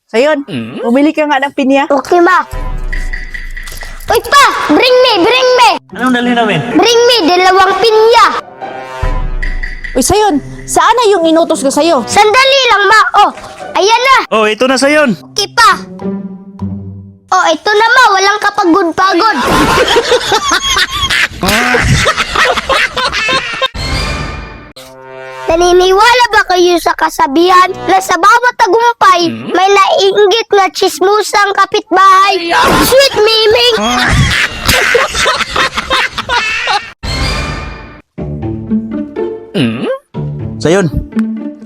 Sayon, bumili ka nga ng pinya. Okay, ma. Uy, pa! Bring me! Anong dali namin? Bring me, 2 pinya! Uy, Sayon, saan na yung inutos ko sa'yo? Sandali lang, ma. Oh, ayan na. Oh, ito na sayon. Okay pa. Oh, ito na, ma. Walang kapagod-pagod. Naniniwala ba kayo sa kasabihan na sa bawat tagumpay may naiinggit na chismusang kapitbahay? Sweet Miming! Sayon,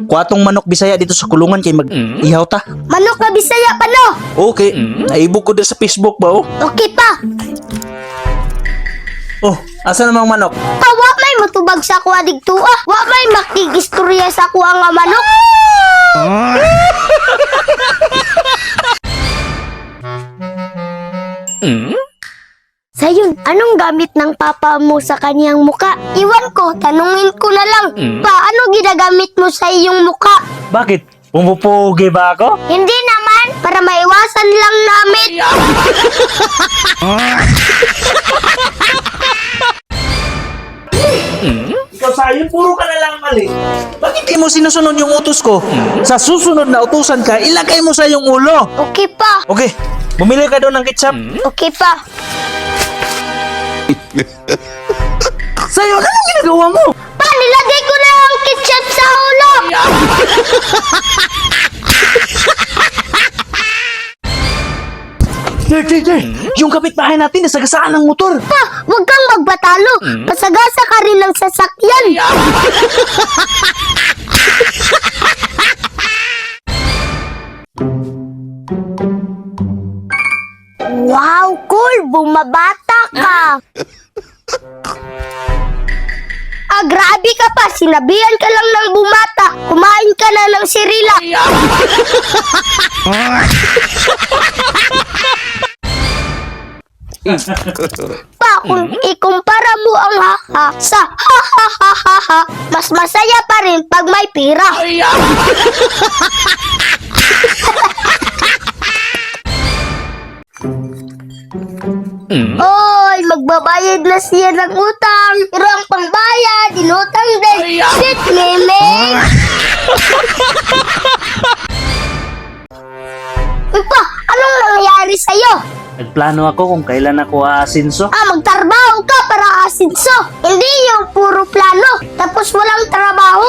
kuwatong manok Bisaya dito sa kulungan kay mag-ihaw ta. Manok na Bisaya pa, no? Okay, naibog ko din sa Facebook ba oh? Okay pa. Oh, asa namang manok? Wa may matubag sa kuha digto ah. Wa may makigistorya sa kuha nga manok. Sayon, anong gamit ng papa mo sa kaniyang muka? Iwan ko, tanungin ko na lang. Paano ginagamit mo sa iyong muka? Bakit? Pumupugi ba ako? Hindi naman, para maiwasan lang namin. Ikaw Sayon, puro ka na lang mali. Bakit di mo sinusunod yung utos ko? Sa susunod na utusan ka, ilagay mo sa iyong ulo. Okay pa, Okay, bumili ka doon ng ketchup. okay pa. Sayon, anong ginagawa mo? Pa, nilagay ko na ang ketchup sa ulo. Yung kapitbahay natin, nasagasaan ng motor. Pa, huwag kang magbatalo. Masagasa ka rin ng sasakyan. Wow, cool! Bumabata ka! Ah, grabe ka pa! Sinabihan ka lang ng bumata! Kumain ka na ng sirila! Pa, kung ikumpara mo ang ha-ha sa ha-ha-ha-ha, mas masaya pa rin pag may pira. Oy, magbabayad na siya ng utang. Pero ang pangbayad, inutang din. Shit, meme. Uy pa, anong nangyayari sa'yo? Nagplano ako kung kailan ako aasinso. Ah, magtrabaho ka para asinso. Hindi yung puro plano, tapos walang trabaho.